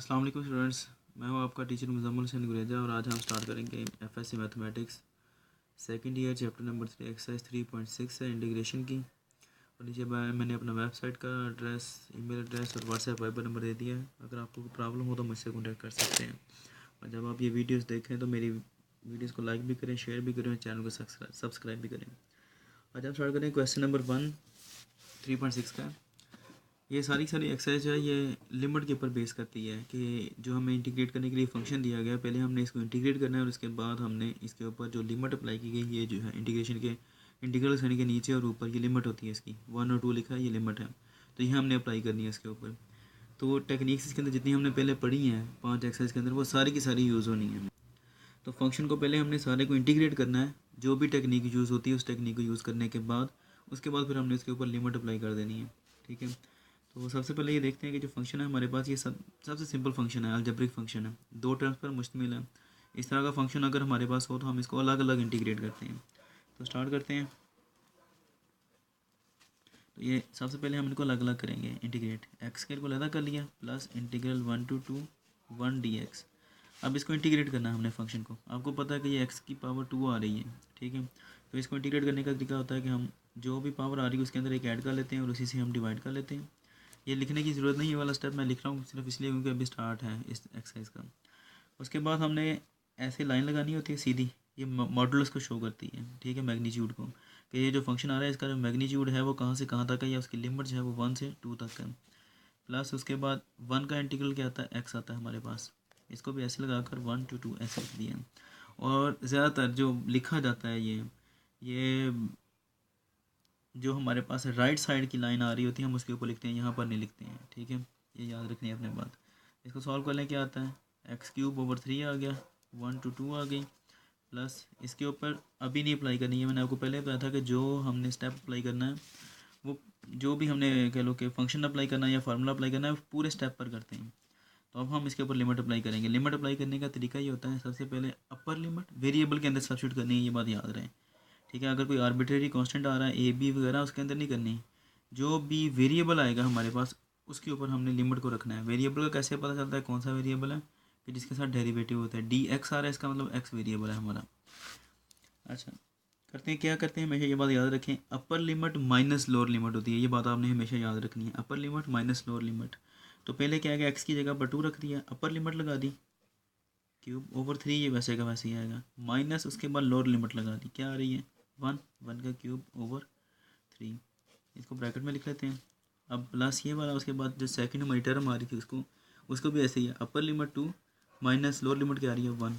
अस्सलाम वालेकुम स्टूडेंट्स, मैं हूं आपका टीचर मुज़म्मिल हुसैन गुरेजा और आज हम स्टार्ट करेंगे FSc mathematics second year chapter number 3 exercise 3.6 है इंटीग्रेशन की। और नीचे मैंने अपना वेबसाइट का एड्रेस, ईमेल एड्रेस और व्हाट्सएप वाइबर नंबर दे दिया है। अगर आपको कोई प्रॉब्लम हो तो मुझसे कॉन्टैक्ट कर सकते हैं। और जब आप ये वीडियोज़ देखें तो मेरी वीडियोज़ को लाइक भी करें, शेयर भी करें और चैनल को सब्सक्राइब भी करें। आज हम स्टार्ट करें क्वेश्चन नंबर 1 3.6 का। ये सारी एक्सरसाइज जो है ये लिमिट के ऊपर बेस करती है कि जो हमें इंटीग्रेट करने के लिए फंक्शन दिया गया है, पहले हमने इसको इंटीग्रेट करना है और उसके बाद हमने इसके ऊपर जो लिमिट अप्लाई की गई, ये जो है इंटीग्रेशन के इंटीग्रल साइन के नीचे और ऊपर ये लिमिट होती है इसकी 1 और 2 लिखा है, ये लिमिट है, तो ये हमने अप्लाई करनी है इसके ऊपर। तो टेक्निक्स इसके अंदर जितनी हमने पहले पढ़ी हैं 5 एक्सरसाइज के अंदर, वो सारी की सारी यूज़ होनी है। तो फंक्शन को पहले हमने सारे को इंटीग्रेट करना है, जो भी टेक्निक यूज़ होती है उस टेक्निक को यूज़ करने के बाद उसके बाद फिर हमने इसके ऊपर लिमिट अप्लाई कर देनी है। ठीक है, तो सबसे पहले ये देखते हैं कि जो फंक्शन है हमारे पास, ये सबसे सिंपल फंक्शन है, अलजेब्रिक फंक्शन है, 2 टर्म्स पर मुश्तमिल है। इस तरह का फंक्शन अगर हमारे पास हो तो हम इसको अलग अलग इंटीग्रेट करते हैं। तो स्टार्ट करते हैं। तो ये सबसे पहले हम इनको अलग अलग करेंगे इंटीग्रेट। एक्स स्क्वायर को अलग कर लिया प्लस इंटीग्रल 1 to 2 1 dx। अब इसको इंटीग्रेट करना है हमने फंक्शन को। आपको पता है कि ये एक्स की पावर 2 आ रही है, ठीक है। तो इसको इंटीग्रेट करने का तरीका होता है कि हम जो भी पावर आ रही है उसके अंदर एक ऐड कर लेते हैं और उसी से हम डिवाइड कर लेते हैं। ये लिखने की ज़रूरत नहीं, ये वाला स्टेप मैं लिख रहा हूँ सिर्फ इसलिए क्योंकि अभी स्टार्ट है इस एक्सरसाइज का। उसके बाद हमने ऐसे लाइन लगानी होती है सीधी, ये मॉडुलस को शो करती है, ठीक है, मैग्नीट्यूड को, कि ये जो फंक्शन आ रहा है इसका जो मैग्नीट्यूड है वो कहाँ से कहाँ तक है, या उसकी लिमिट जो है वो 1 से 2 तक है। प्लस उसके बाद 1 का इंटीग्रल क्या आता है, एक्स आता है हमारे पास, इसको भी ऐसे लगाकर 1 to 2 ऐसे लिख दिया। और ज़्यादातर जो लिखा जाता है ये जो हमारे पास राइट साइड की लाइन आ रही होती है हम उसके ऊपर लिखते हैं, यहाँ पर नहीं लिखते हैं, ठीक है, ये याद रखनी है अपने बात। इसको सॉल्व कर लें, क्या आता है, x³/3 आ गया, 1 to 2 आ गई, प्लस इसके ऊपर अभी नहीं अप्लाई करनी है। मैंने आपको पहले बताया था कि जो हमने स्टेप अप्लाई करना है वो जो भी हमने कह लो कि फंक्शन अप्लाई करना है या फार्मूला अप्लाई करना है वो पूरे स्टेप पर करते हैं। तो अब हम इसके ऊपर लिमिट अप्लाई करेंगे। लिमिट अप्लाई करने का तरीका ये होता है, सबसे पहले अपर लिमिट वेरिएबल के अंदर सब्स्टिट्यूट करनी है, ये बात याद रहे, ठीक है। अगर कोई आर्बिट्रेरी कांस्टेंट आ रहा है ए बी वगैरह, उसके अंदर नहीं करनी, जो भी वेरिएबल आएगा हमारे पास उसके ऊपर हमने लिमिट को रखना है। वेरिएबल का कैसे पता चलता है कौन सा वेरिएबल है, कि जिसके साथ डेरिवेटिव होता है, डी एक्स आ रहा है इसका मतलब एक्स वेरिएबल है हमारा। अच्छा, करते हैं, क्या करते हैं, हमेशा ये बात याद रखें, upper limit minus lower limit होती है, ये बात आपने हमेशा याद रखनी है, upper limit minus lower limit. तो पहले क्या आएगा, एक्स की जगह पर 2 रख दिया, अपर लिमिट लगा दी क्यूब/3, ये वैसे का वैसे ही आएगा, माइनस उसके बाद लोअर लिमिट लगा दी, क्या आ रही है 1 का क्यूब/3, इसको ब्रैकेट में लिख लेते हैं। अब प्लस ये वाला, उसके बाद जो सेकंड हमारी टर्म आ रही थी उसको भी ऐसे ही है, upper limit 2 minus lower limit क्या आ रही है 1,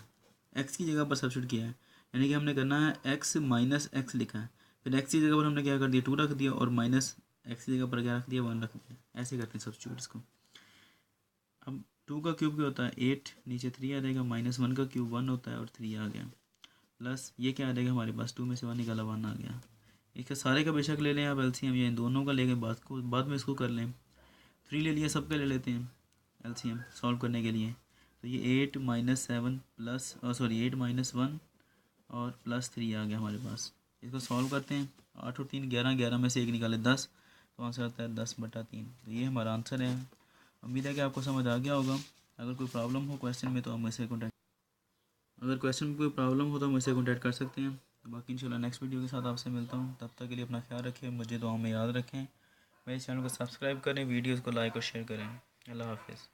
एक्स की जगह पर सब्स्टिट्यूट किया है, यानी कि हमने करना है एक्स माइनस एक्स लिखा है, फिर एक्स की जगह पर हमने क्या कर दिया 2 रख दिया और माइनस एक्स की जगह पर क्या रख दिया 1 रख दिया, ऐसे करते हैं सब्स्टिट्यूट इसको। अब 2 का क्यूब क्या होता है 8, नीचे 3 आ जाएगा, -1 का क्यूब 1 होता है और 3 आ गया, प्लस ये क्या आ जाएगा हमारे पास 2 में से 1 निकाला 1 आ गया। इसका सारे का बेशक ले लें आप एलसीएम, या इन दोनों का लेके बाद में इसको कर लें, 3 ले लिया, सबका ले लेते हैं एलसीएम सॉल्व करने के लिए। तो ये 8 - 7 प्लस 8 - 1 और प्लस 3 आ गया हमारे पास। इसको सॉल्व करते हैं, 8 और 3 11, 11 में से 1 निकाले 10, तो आंसर आता है 10/3। तो ये हमारा आंसर है। उम्मीद है कि आपको समझ आ गया होगा। अगर कोई प्रॉब्लम हो क्वेश्चन में तो आप मुझसे कॉन्टैक्ट कर सकते हैं। बाकी इंशाल्लाह नेक्स्ट वीडियो के साथ आपसे मिलता हूँ। तब तक के लिए अपना ख्याल रखें, मुझे दुआओं में याद रखें, मेरे चैनल को सब्सक्राइब करें, वीडियोज़ को लाइक और शेयर करें। अल्लाह हाफिज़।